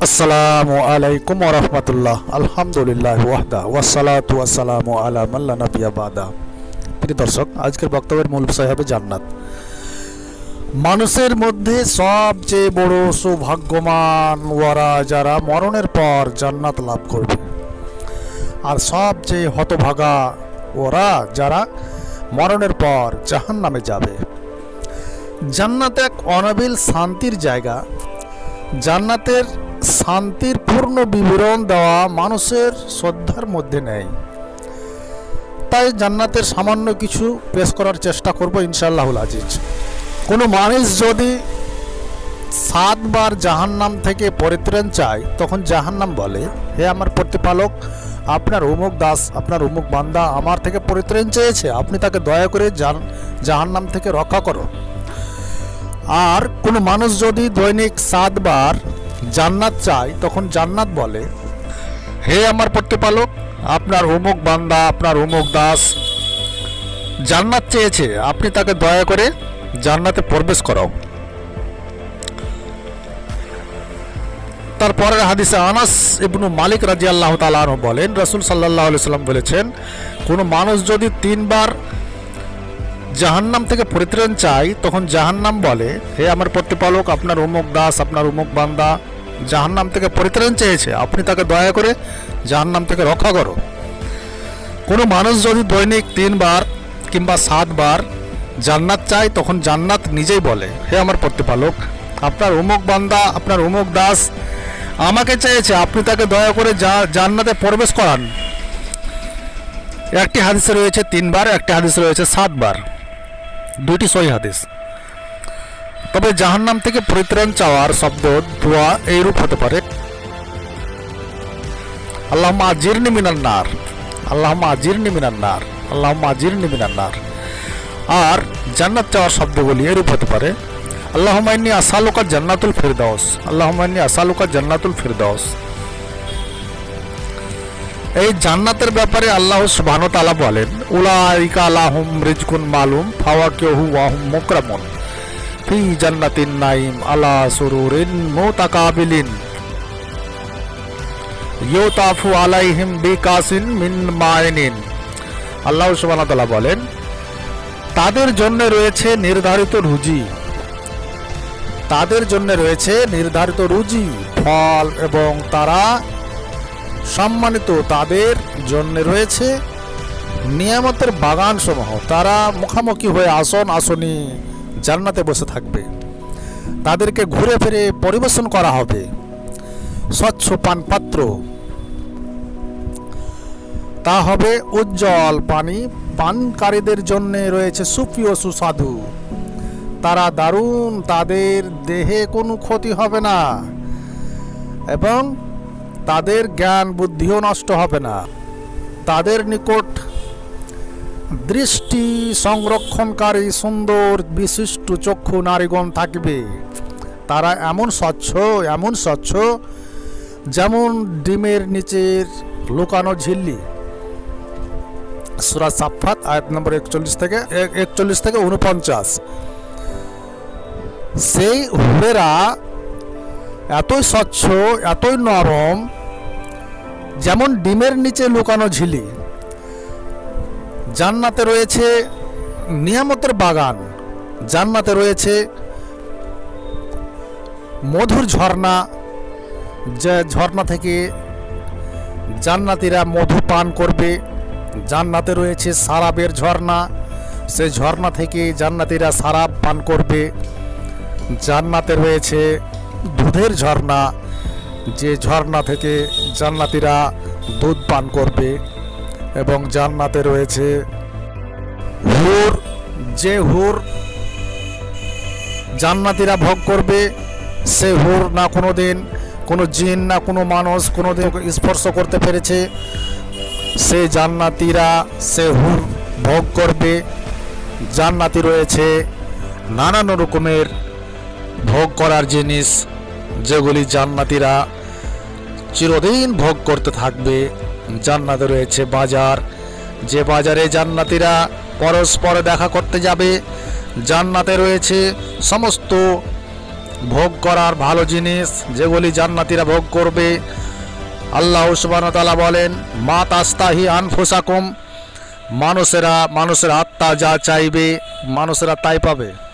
আসসালামু আলাইকুম ওয়া রাহমাতুল্লাহ। আলহামদুলিল্লাহ ওয়াহদা ওয়াসসালাতু ওয়াসসালামু আলা মান লা নাবিয়্যা বাদা। প্রিয় দর্শক, আজকের বক্তব্যের মূল বিষয় হবে জান্নাত। মানুষের মধ্যে সবচেয়ে বড় সৌভাগ্যবান ওরা যারা মরণের পর জান্নাত লাভ করবে, আর সবচেয়ে হতভাগা ওরা যারা মরণের পর জাহান্নামে যাবে। জান্নাত এক অনাবিল শান্তির জায়গা। জান্নাতের শান্তির পূর্ণ বিবরণ দেওয়া মানুষের শ্রদ্ধার মধ্যে নেই, তাই জান্নাতের সামান্য কিছু পেশ করার চেষ্টা করব ইনশাআল্লাহুল আজিজ। কোনো মানুষ যদি 7 বার জাহান্নাম থেকে পরিত্রাণ চায়, তখন জাহান্নাম বলে, হে আমার প্রতিপালক, আপনার অমুক দাস, আপনার অমুক বান্দা আমার থেকে পরিত্রাণ চেয়েছে, আপনি তাকে দয়া করে জাহান্নাম থেকে রক্ষা করো। আর কোনো মানুষ যদি দৈনিক 7 বার জান্নাত চায়, তখন জান্নাত বলে, হে আমার প্রতিপালক, আপনার অমুক বান্দা, আপনার অমুক দাস জান্নাত চেয়েছে, আপনি তাকে দয়া করে জান্নাতে প্রবেশ করাও। তারপরের হাদিসে আনাস ইবনু মালিক রাদিয়াল্লাহু তাআলা আনহু বলেন, রাসূল সাল্লাল্লাহু আলাইহি সাল্লাম বলেছেন, কোনো মানুষ যদি 3 বার জাহান্নাম থেকে পরিত্রাণ চায়, তখন জাহান্নাম বলে, হে আমার প্রতিপালক, আপনার অমুক দাস, আপনার অমুক বান্দা জাহান্নাম থেকে পরিত্রাণ চেয়েছে, আপনি তাকে দয়া করে জাহান্নাম থেকে রক্ষা করো। কোনো মানুষ যদি দৈনিক 3 বার কিংবা 7 বার জান্নাত চায়, তখন জান্নাত নিজেই বলে, হে আমার প্রতিপালক, আপনার অমুক বান্দা, আপনার অমুক দাস আমাকে চেয়েছে, আপনি তাকে দয়া করে জান্নাতে প্রবেশ করান। একটি হাদিসে রয়েছে 3 বার, একটি হাদিসে রয়েছে 7 বার, দুইটি সহিহ হাদিস। তবে জাহান্নাম থেকে পরিত্রাণ চাওয়ার শব্দ দোয়া এইরূপ হতে পারে, আল্লাহুম্মা আজিরনি মিনান নার, আল্লাহুম্মা আজিরনি মিনান নার, আল্লাহুম্মা আজিরনি মিনান নার। আর জান্নাত চাওয়ার শব্দগুলি এরূপ হতে পারে, আল্লাহুম্মা ইন্নী আসআলুকা জান্নাতুল ফিরদাউস, আল্লাহুম্মা ইন্নী আসআলুকা জান্নাতুল ফিরদাউস। এই জান্নাতের ব্যাপারে আল্লাহ সুবহানাহু ওয়া তাআলা বলেন, উলাইকা লাহুম রিজকুন মালুম ফাওয়াকিহু ওয়া হুম মুকরামুন ফি জান্নাতিন নাঈম আলা সুরুরিন মুতাকাবিলিন ইউতাফু আলাইহিম বিকাসিন মিন মাইনিন। আল্লাহ সুবহানাহু ওয়া তাআলা বলেন, তাদের জন্য রয়েছে নির্ধারিত রুজি, তাদের জন্য রয়েছে নির্ধারিত রুজি, ফল, এবং তারা সম্মানিত, তাদের জন্য রয়েছে নিয়ামতের বাগান সমূহ। তারা মুখামুখি হয়ে আসন আসনি জান্নাতে বসে থাকবে, তাদেরকে ঘুরে ফিরে পরিবেশন করা হবে স্বচ্ছ পানপাত্র, তা হবে উজ্জ্বল পানি। পানকারীদের জন্য রয়েছে সুপ্রিয় সুস্বাদু, তারা দারুণ, তাদের দেহে কোনো ক্ষতি হবে না এবং তাদের জ্ঞান বুদ্ধিও নষ্ট হবে না। তাদের নিকট দৃষ্টি সংরক্ষণকারী সুন্দর বিশিষ্ট চক্ষু নারীগণ থাকবে, তারা এমন স্বচ্ছ যেমন ডিমের নিচের লুকানো ঝিল্লি। সূরা সাফফাত আয়াত নম্বর 41 থেকে 49। সেই হুরেরা এতই স্বচ্ছ, এতই নরম, যেমন ডিমের নিচে লুকানো ঝিলি। জান্নাতে রয়েছে নিয়ামতের বাগান, জান্নাতে রয়েছে মধুর ঝর্ণা, যে ঝর্ণা থেকে জান্নাতীরা মধু পান করবে। জান্নাতে রয়েছে সারাবের ঝর্ণা, সে ঝর্ণা থেকে জান্নাতীরা সারাব পান করবে। জান্নাতে রয়েছে দুধের ঝর্ণা, যে ঝর্ণা থেকে জান্নাতীরা দুধ পান করবে। এবং জান্নাতে রয়েছে হুর, যে হুর জান্নাতীরা ভোগ করবে, সে হুর না কোনোদিন কোনো জিন না কোনো মানুষ কোনোদিন স্পর্শ করতে পেরেছে, সে জান্নাতীরা সে হুর ভোগ করবে। জান্নাতি রয়েছে নানান রকমের ভোগ করার জিনিস, যেগুলি জান্নাতীরা চিরদিন ভোগ করতে থাকবে। জান্নাতে রয়েছে বাজার, যে বাজারে জান্নাতীরা পরস্পর দেখা করতে যাবে। জান্নাতে রয়েছে সমস্ত ভোগ করার ভালো জিনিস যেগুলি জান্নাতীরা ভোগ করবে। আল্লাহ সুবহানাহু ওয়া তাআলা বলেন, মা তাস্তাহি আনফুসাকুম, মানুষের আত্মা যা চাইবে মানুষেরা তাই পাবে।